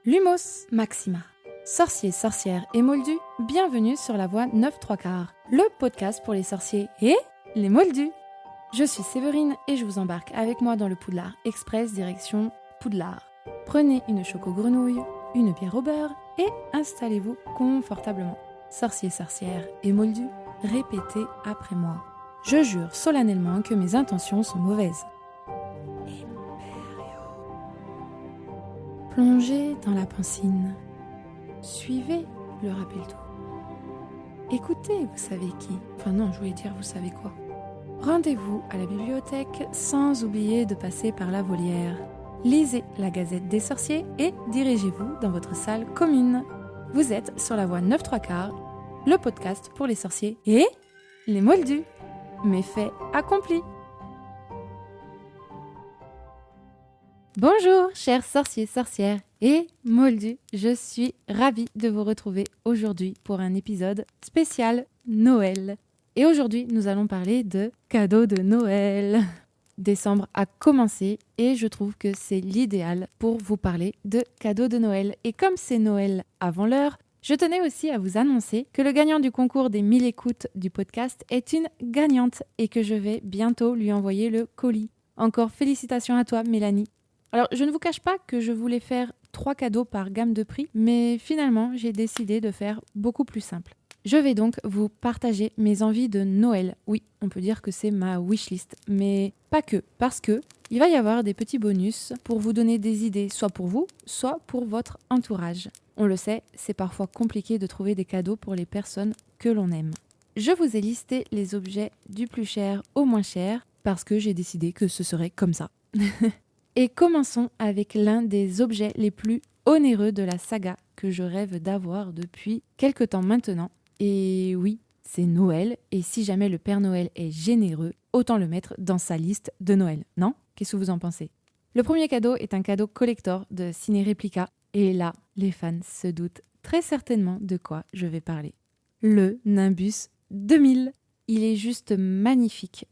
Lumos Maxima. Sorciers, sorcières et moldus, bienvenue sur la voie 9 3/4, le podcast pour les sorciers et les moldus. Je suis Séverine et je vous embarque avec moi dans le Poudlard Express direction Poudlard. Prenez une choco grenouille, une bière au beurre et installez-vous confortablement. Sorciers, sorcières et moldus, répétez après moi. Je jure solennellement que mes intentions sont mauvaises. Plongez dans la pancine. Suivez le rappel-tout. Écoutez, vous savez qui. Enfin non, je voulais dire vous savez quoi. Rendez-vous à la bibliothèque sans oublier de passer par la volière. Lisez la Gazette des sorciers et dirigez-vous dans votre salle commune. Vous êtes sur la voie 9 3/4, le podcast pour les sorciers et les moldus. Méfait accompli. Bonjour, chers sorciers, sorcières et moldus. Je suis ravie de vous retrouver aujourd'hui pour un épisode spécial Noël. Et aujourd'hui, nous allons parler de cadeaux de Noël. Décembre a commencé et je trouve que c'est l'idéal pour vous parler de cadeaux de Noël. Et comme c'est Noël avant l'heure, je tenais aussi à vous annoncer que le gagnant du concours des 1000 écoutes du podcast est une gagnante et que je vais bientôt lui envoyer le colis. Encore félicitations à toi, Mélanie. Alors, je ne vous cache pas que je voulais faire 3 cadeaux par gamme de prix, mais finalement, j'ai décidé de faire beaucoup plus simple. Je vais donc vous partager mes envies de Noël. Oui, on peut dire que c'est ma wishlist, mais pas que, parce que il va y avoir des petits bonus pour vous donner des idées, soit pour vous, soit pour votre entourage. On le sait, c'est parfois compliqué de trouver des cadeaux pour les personnes que l'on aime. Je vous ai listé les objets du plus cher au moins cher, parce que j'ai décidé que ce serait comme ça. Et commençons avec l'un des objets les plus onéreux de la saga que je rêve d'avoir depuis quelque temps maintenant. Et oui, c'est Noël, et si jamais le Père Noël est généreux, autant le mettre dans sa liste de Noël, non ? Qu'est-ce que vous en pensez ? Le premier cadeau est un cadeau collector de Ciné Replica, et là, les fans se doutent très certainement de quoi je vais parler. Le Nimbus 2000. Il est juste magnifique.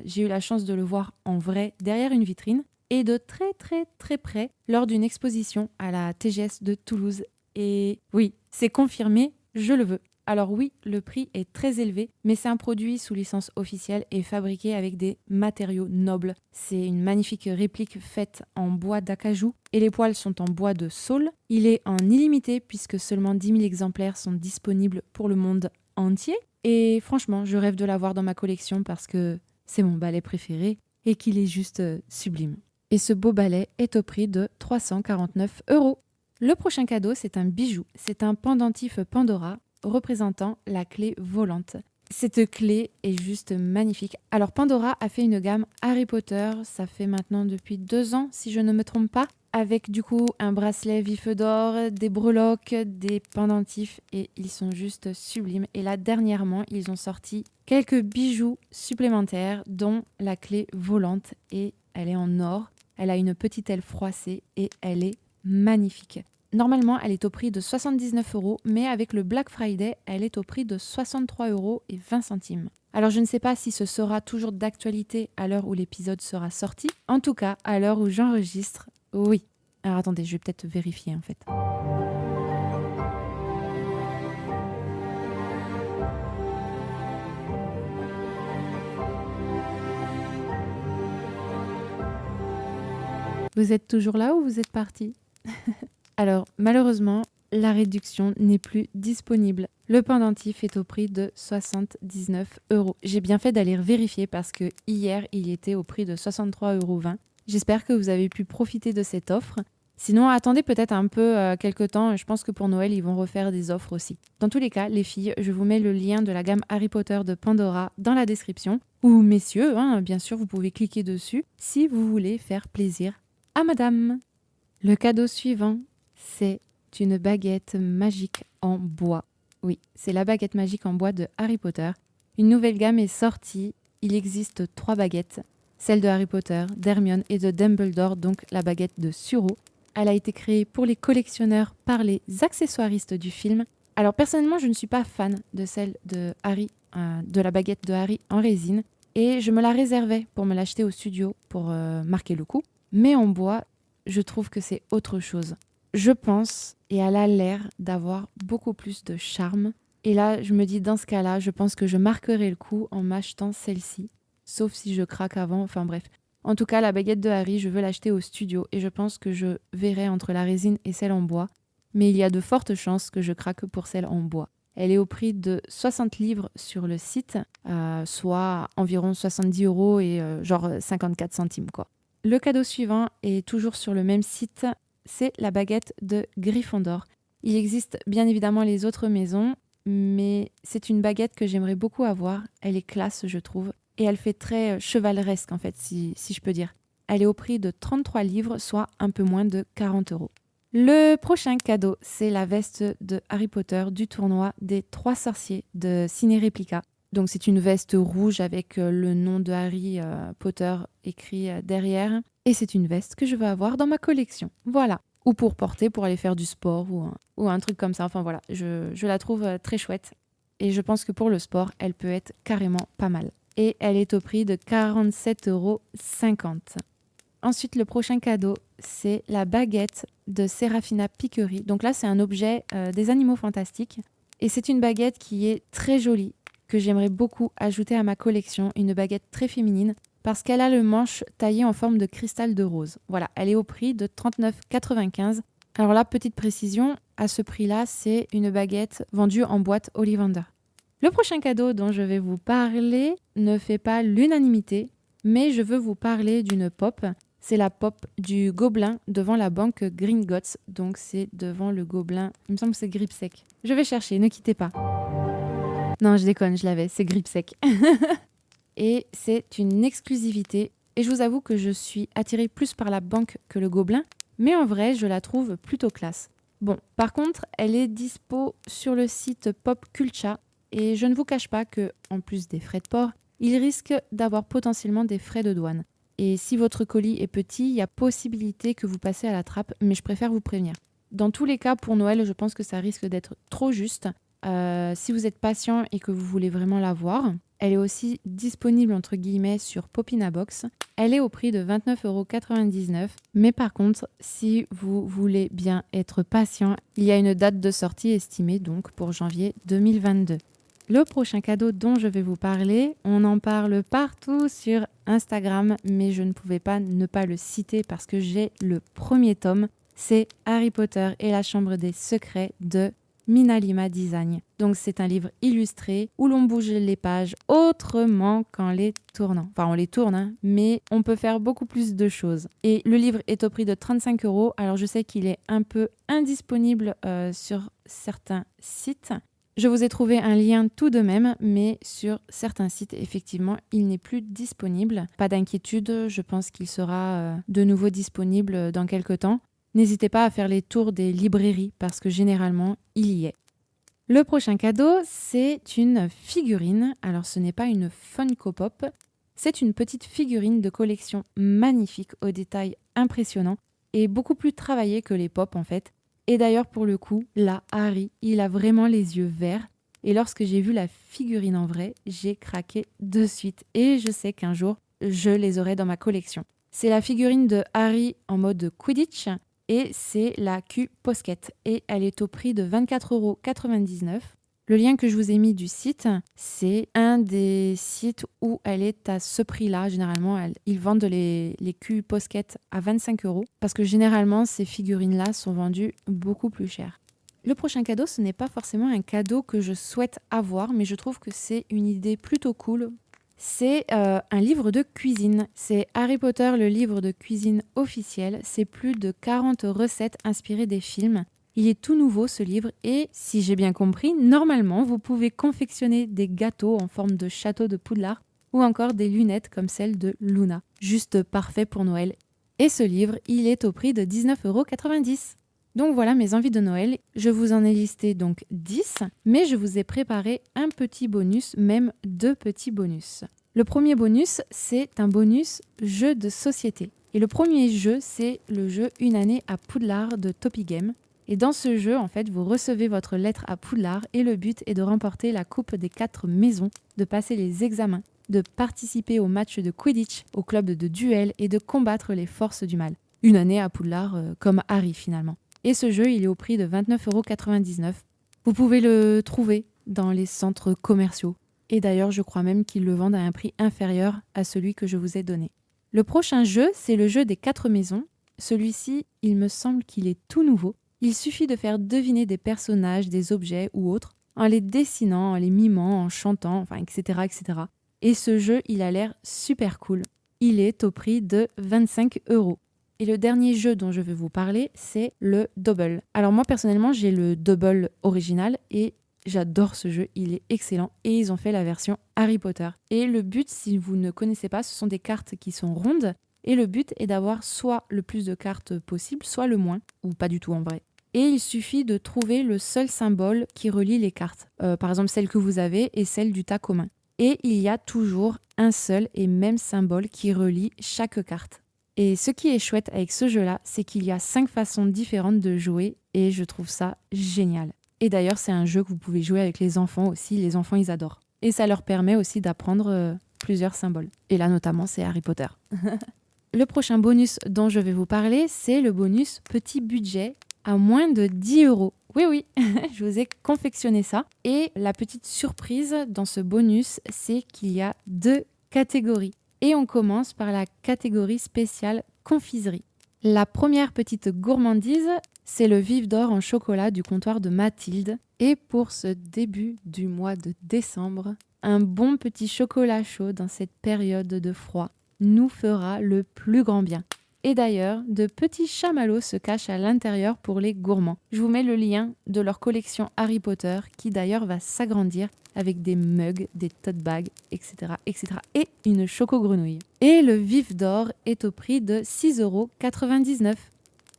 J'ai eu la chance de le voir en vrai derrière une vitrine, et de très près lors d'une exposition à la TGS de Toulouse. Et oui, c'est confirmé, je le veux. Alors oui, le prix est très élevé, mais c'est un produit sous licence officielle et fabriqué avec des matériaux nobles. C'est une magnifique réplique faite en bois d'acajou et les poils sont en bois de saule. Il est en illimité puisque seulement 10 000 exemplaires sont disponibles pour le monde entier. Et franchement, je rêve de l'avoir dans ma collection parce que c'est mon balai préféré et qu'il est juste sublime. Et ce beau balai est au prix de 349 €. Le prochain cadeau, c'est un bijou. C'est un pendentif Pandora représentant la clé volante. Cette clé est juste magnifique. Alors Pandora a fait une gamme Harry Potter, ça fait maintenant depuis 2 ans si je ne me trompe pas, avec du coup un bracelet vif d'or, des breloques, des pendentifs et ils sont juste sublimes. Et là dernièrement, ils ont sorti quelques bijoux supplémentaires dont la clé volante et elle est en or. Elle a une petite aile froissée et elle est magnifique. Normalement, elle est au prix de 79 €, mais avec le Black Friday, elle est au prix de 63,20 €. Alors, je ne sais pas si ce sera toujours d'actualité à l'heure où l'épisode sera sorti. En tout cas, à l'heure où j'enregistre, oui. Alors, attendez, je vais peut-être vérifier en fait. Vous êtes toujours là ou vous êtes parti ? Alors, malheureusement, la réduction n'est plus disponible. Le pendentif est au prix de 79 €. J'ai bien fait d'aller vérifier parce que hier, il était au prix de 63,20 €. J'espère que vous avez pu profiter de cette offre. Sinon, attendez peut-être un peu quelques temps. Je pense que pour Noël, ils vont refaire des offres aussi. Dans tous les cas, les filles, je vous mets le lien de la gamme Harry Potter de Pandora dans la description. Ou messieurs, bien sûr, vous pouvez cliquer dessus si vous voulez faire plaisir à madame. Le cadeau suivant, c'est une baguette magique en bois. Oui, c'est la baguette magique en bois de Harry Potter. Une nouvelle gamme est sortie. Il existe 3 baguettes. Celle de Harry Potter, d'Hermione et de Dumbledore, donc la baguette de Suro. Elle a été créée pour les collectionneurs par les accessoiristes du film. Alors personnellement, je ne suis pas fan de celle de Harry, de la baguette de Harry en résine. Et je me la réservais pour me l'acheter au studio pour marquer le coup. Mais en bois, je trouve que c'est autre chose. je pense, et elle a l'air d'avoir beaucoup plus de charme. Et là, je me dis, dans ce cas-là, je pense que je marquerai le coup en m'achetant celle-ci. Sauf si je craque avant, enfin bref. En tout cas, la baguette de Harry, je veux l'acheter au studio et je pense que je verrai entre la résine et celle en bois. Mais il y a de fortes chances que je craque pour celle en bois. Elle est au prix de 60 livres sur le site, soit environ 70 € et genre 54 centimes, quoi. Le cadeau suivant est toujours sur le même site, c'est la baguette de Gryffondor. Il existe bien évidemment les autres maisons, mais c'est une baguette que j'aimerais beaucoup avoir. Elle est classe, je trouve, et elle fait très chevaleresque, en fait, si je peux dire. Elle est au prix de 33 livres, soit un peu moins de 40 €. Le prochain cadeau, c'est la veste de Harry Potter du tournoi des 3 sorciers de Ciné Replica. Donc c'est une veste rouge avec le nom de Harry Potter écrit derrière. Et c'est une veste que je veux avoir dans ma collection. Voilà. Ou pour porter, pour aller faire du sport ou un truc comme ça. Enfin voilà, je la trouve très chouette. Et je pense que pour le sport, elle peut être carrément pas mal. Et elle est au prix de 47,50 €. Ensuite, le prochain cadeau, c'est la baguette de Serafina Piquery. Donc là, c'est un objet des animaux fantastiques. Et c'est une baguette qui est très jolie, que j'aimerais beaucoup ajouter à ma collection. Une baguette très féminine, parce qu'elle a le manche taillé en forme de cristal de rose. Voilà, elle est au prix de 39,95 €. Alors là, petite précision, à ce prix-là, c'est une baguette vendue en boîte Ollivander. Le prochain cadeau dont je vais vous parler ne fait pas l'unanimité, mais je veux vous parler d'une pop. C'est la pop du gobelin devant la banque Gringotts. Donc c'est devant le gobelin, il me semble que c'est Gripsec. Je vais chercher, ne quittez pas. Non, je déconne, je l'avais, c'est Gripsec. Et c'est une exclusivité. Et je vous avoue que je suis attirée plus par la banque que le gobelin, mais en vrai, je la trouve plutôt classe. Bon, par contre, elle est dispo sur le site Pop Culture. Et je ne vous cache pas que, en plus des frais de port, il risque d'avoir potentiellement des frais de douane. Et si votre colis est petit, il y a possibilité que vous passez à la trappe, mais je préfère vous prévenir. Dans tous les cas, pour Noël, je pense que ça risque d'être trop juste. Si vous êtes patient et que vous voulez vraiment l'avoir, elle est aussi disponible entre guillemets sur Popinabox. Elle est au prix de 29,99 €. Mais par contre, si vous voulez bien être patient, il y a une date de sortie estimée donc pour janvier 2022. Le prochain cadeau dont je vais vous parler, on en parle partout sur Instagram, mais je ne pouvais pas ne pas le citer parce que j'ai le premier tome. C'est Harry Potter et la Chambre des Secrets de Minalima Design. Donc c'est un livre illustré où l'on bouge les pages autrement qu'en les tournant. Enfin on les tourne, hein, mais on peut faire beaucoup plus de choses. Et le livre est au prix de 35 €. Alors je sais qu'il est un peu indisponible sur certains sites. Je vous ai trouvé un lien tout de même, mais sur certains sites, effectivement, il n'est plus disponible. Pas d'inquiétude, je pense qu'il sera de nouveau disponible dans quelques temps. N'hésitez pas à faire les tours des librairies parce que généralement, il y est. Le prochain cadeau, c'est une figurine. Alors, ce n'est pas une Funko Pop, c'est une petite figurine de collection magnifique aux détails impressionnants et beaucoup plus travaillée que les pop en fait. Et d'ailleurs, pour le coup, là, Harry, il a vraiment les yeux verts. Et lorsque j'ai vu la figurine en vrai, j'ai craqué de suite. Et je sais qu'un jour, je les aurai dans ma collection. C'est la figurine de Harry en mode Quidditch. Et c'est la Q-Posket. Et elle est au prix de 24,99 €. Le lien que je vous ai mis du site, c'est un des sites où elle est à ce prix-là. Généralement, ils vendent les Q-Posket à 25 € parce que généralement, ces figurines-là sont vendues beaucoup plus cher. Le prochain cadeau, ce n'est pas forcément un cadeau que je souhaite avoir, mais je trouve que c'est une idée plutôt cool. C'est un livre de cuisine. C'est Harry Potter, le livre de cuisine officiel. C'est plus de 40 recettes inspirées des films. Il est tout nouveau ce livre et, si j'ai bien compris, normalement, vous pouvez confectionner des gâteaux en forme de château de Poudlard ou encore des lunettes comme celle de Luna. Juste parfait pour Noël. Et ce livre, il est au prix de 19,90 €. Donc voilà mes envies de Noël. Je vous en ai listé donc 10, mais je vous ai préparé un petit bonus, même 2 petits bonus. Le premier bonus, c'est un bonus jeu de société. Et le premier jeu, c'est le jeu Une année à Poudlard de Topi Game. Et dans ce jeu, en fait, vous recevez votre lettre à Poudlard et le but est de remporter la coupe des 4 maisons, de passer les examens, de participer au match de Quidditch, au club de duel et de combattre les forces du mal. Une année à Poudlard comme Harry finalement. Et ce jeu, il est au prix de 29,99 €. Vous pouvez le trouver dans les centres commerciaux. Et d'ailleurs, je crois même qu'ils le vendent à un prix inférieur à celui que je vous ai donné. Le prochain jeu, c'est le jeu des 4 maisons. Celui-ci, il me semble qu'il est tout nouveau. Il suffit de faire deviner des personnages, des objets ou autres, en les dessinant, en les mimant, en chantant, enfin, etc., etc. Et ce jeu, il a l'air super cool. Il est au prix de 25 €. Et le dernier jeu dont je vais vous parler, c'est le Double. Alors moi, personnellement, j'ai le Double original et j'adore ce jeu, il est excellent. Et ils ont fait la version Harry Potter. Et le but, si vous ne connaissez pas, ce sont des cartes qui sont rondes. Et le but est d'avoir soit le plus de cartes possible, soit le moins, ou pas du tout en vrai. Et il suffit de trouver le seul symbole qui relie les cartes. Par exemple, celle que vous avez et celle du tas commun. Et il y a toujours un seul et même symbole qui relie chaque carte. Et ce qui est chouette avec ce jeu-là, c'est qu'il y a 5 façons différentes de jouer et je trouve ça génial. Et d'ailleurs, c'est un jeu que vous pouvez jouer avec les enfants aussi. Les enfants, ils adorent. Et ça leur permet aussi d'apprendre plusieurs symboles. Et là, notamment, c'est Harry Potter. Le prochain bonus dont je vais vous parler, c'est le bonus petit budget à moins de 10 €. Oui, oui, je vous ai confectionné ça. Et la petite surprise dans ce bonus, c'est qu'il y a 2 catégories. Et on commence par la catégorie spéciale confiserie. La première petite gourmandise, c'est le vif d'or en chocolat du comptoir de Mathilde. Et pour ce début du mois de décembre, un bon petit chocolat chaud dans cette période de froid nous fera le plus grand bien. Et d'ailleurs, de petits chamallows se cachent à l'intérieur pour les gourmands. Je vous mets le lien de leur collection Harry Potter qui d'ailleurs va s'agrandir avec des mugs, des tote bags, etc. etc. et une choco-grenouille. Et le vif d'or est au prix de 6,99 €.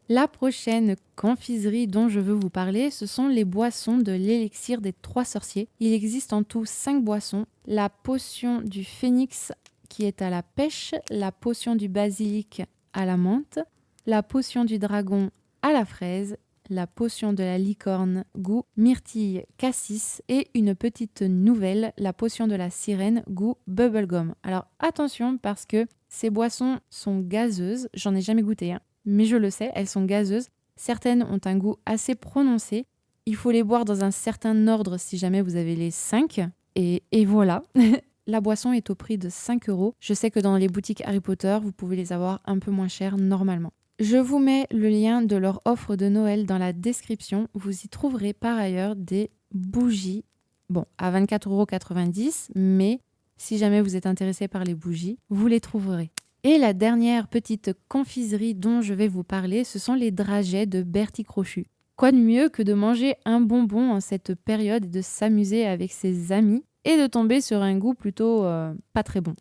La prochaine confiserie dont je veux vous parler, ce sont les boissons de l'élixir des 3 sorciers. Il existe en tout 5 boissons. La potion du phénix qui est à la pêche, la potion du basilic à la menthe, la potion du dragon à la fraise, la potion de la licorne goût myrtille cassis et une petite nouvelle, la potion de la sirène goût bubblegum. Alors attention parce que ces boissons sont gazeuses, j'en ai jamais goûté, mais je le sais, elles sont gazeuses. Certaines ont un goût assez prononcé. Il faut les boire dans un certain ordre si jamais vous avez les 5. Et voilà. La boisson est au prix de 5 €. Je sais que dans les boutiques Harry Potter, vous pouvez les avoir un peu moins chères normalement. Je vous mets le lien de leur offre de Noël dans la description. Vous y trouverez par ailleurs des bougies, bon, à 24,90 €, mais si jamais vous êtes intéressé par les bougies, vous les trouverez. Et la dernière petite confiserie dont je vais vous parler, ce sont les dragées de Bertie Crochu. Quoi de mieux que de manger un bonbon en cette période et de s'amuser avec ses amis et de tomber sur un goût plutôt pas très bon.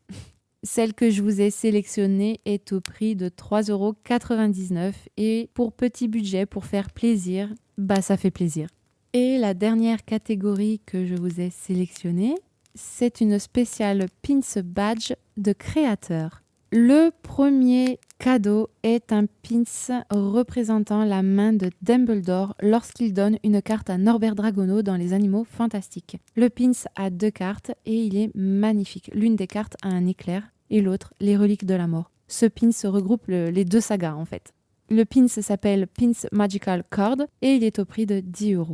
Celle que je vous ai sélectionnée est au prix de 3,99 € et pour petit budget, pour faire plaisir, bah ça fait plaisir. Et la dernière catégorie que je vous ai sélectionnée, c'est une spéciale Pins Badge de créateur. Le premier cadeau est un pins représentant la main de Dumbledore lorsqu'il donne une carte à Norbert Dragono dans Les Animaux Fantastiques. Le pins a 2 cartes et il est magnifique. L'une des cartes a un éclair et l'autre les reliques de la mort. Ce pins regroupe les 2 sagas en fait. Le pins s'appelle Pins Magical Card et il est au prix de 10 €.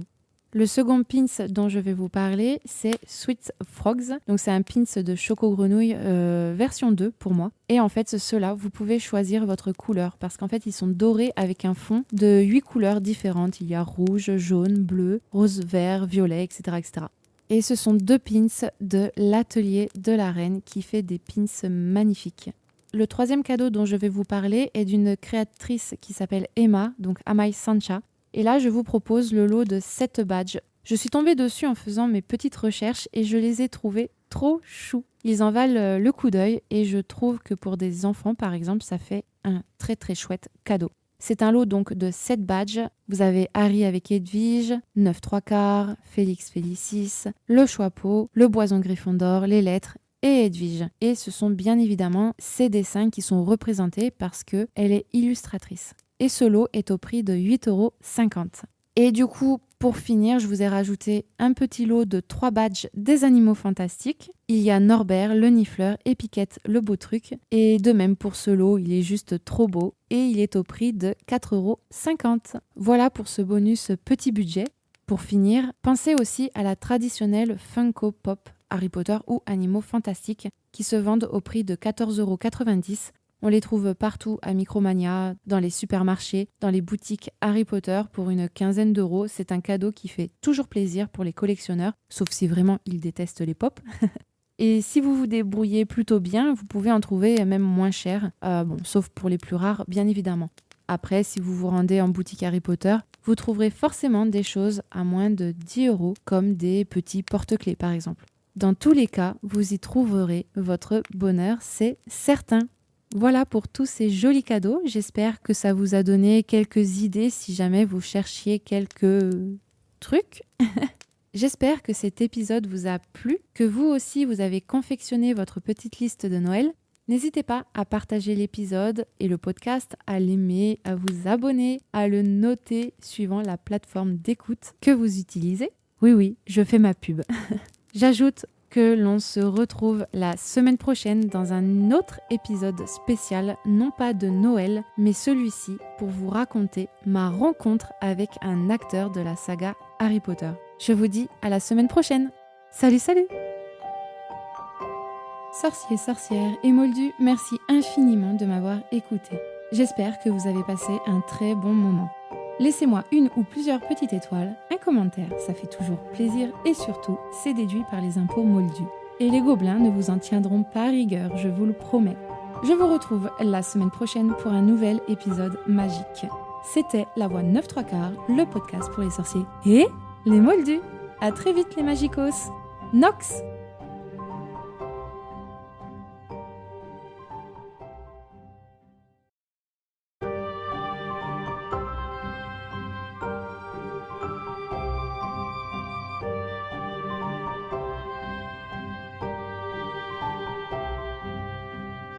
Le second pins dont je vais vous parler, c'est Sweet Frogs. Donc c'est un pins de choco-grenouille version 2 pour moi. Et en fait, ceux-là, vous pouvez choisir votre couleur parce qu'en fait, ils sont dorés avec un fond de 8 couleurs différentes. Il y a rouge, jaune, bleu, rose, vert, violet, etc. etc. Et ce sont 2 pins de l'atelier de la reine qui fait des pins magnifiques. Le troisième cadeau dont je vais vous parler est d'une créatrice qui s'appelle Emma, donc Amai Sancha. Et là, je vous propose le lot de 7 badges. Je suis tombée dessus en faisant mes petites recherches et je les ai trouvés trop choux. Ils en valent le coup d'œil et je trouve que pour des enfants, par exemple, ça fait un très très chouette cadeau. C'est un lot donc de 7 badges. Vous avez Harry avec Edwige, 9 3/4, Félix Félicis, le Choixpeau, le Boison Gryffondor, les lettres et Edwige. Et ce sont bien évidemment ces dessins qui sont représentés parce qu'elle est illustratrice. Et ce lot est au prix de 8,50 €. Et du coup, Pour finir, je vous ai rajouté un petit lot de 3 badges des animaux fantastiques. Il y a Norbert, le Nifleur et Piquette, le beau truc. Et de même pour ce lot, il est juste trop beau et il est au prix de 4,50 €. Voilà pour ce bonus petit budget. Pour finir, pensez aussi à la traditionnelle Funko Pop Harry Potter ou Animaux Fantastiques qui se vendent au prix de 14,90 €. On les trouve partout à Micromania, dans les supermarchés, dans les boutiques Harry Potter pour une quinzaine d'euros. C'est un cadeau qui fait toujours plaisir pour les collectionneurs, sauf si vraiment ils détestent les pop. Et si vous vous débrouillez plutôt bien, vous pouvez en trouver même moins cher, sauf pour les plus rares, bien évidemment. Après, si vous vous rendez en boutique Harry Potter, vous trouverez forcément des choses à moins de 10 €, comme des petits porte-clés par exemple. Dans tous les cas, vous y trouverez votre bonheur, c'est certain. Voilà pour tous ces jolis cadeaux. J'espère que ça vous a donné quelques idées si jamais vous cherchiez quelques trucs. J'espère que cet épisode vous a plu, que vous aussi vous avez confectionné votre petite liste de Noël. N'hésitez pas à partager l'épisode et le podcast, à l'aimer, à vous abonner, à le noter suivant la plateforme d'écoute que vous utilisez. Oui, je fais ma pub. J'ajoute que l'on se retrouve la semaine prochaine dans un autre épisode spécial, non pas de Noël, mais celui-ci pour vous raconter ma rencontre avec un acteur de la saga Harry Potter. Je vous dis à la semaine prochaine. Salut! Sorciers, sorcières et moldus, merci infiniment de m'avoir écouté. J'espère que vous avez passé un très bon moment. Laissez-moi une ou plusieurs petites étoiles, un commentaire, ça fait toujours plaisir et surtout, c'est déduit par les impôts moldus. Et les gobelins ne vous en tiendront pas rigueur, je vous le promets. Je vous retrouve la semaine prochaine pour un nouvel épisode magique. C'était La Voix 9 3/4, le podcast pour les sorciers et les moldus. À très vite les magicos. Nox!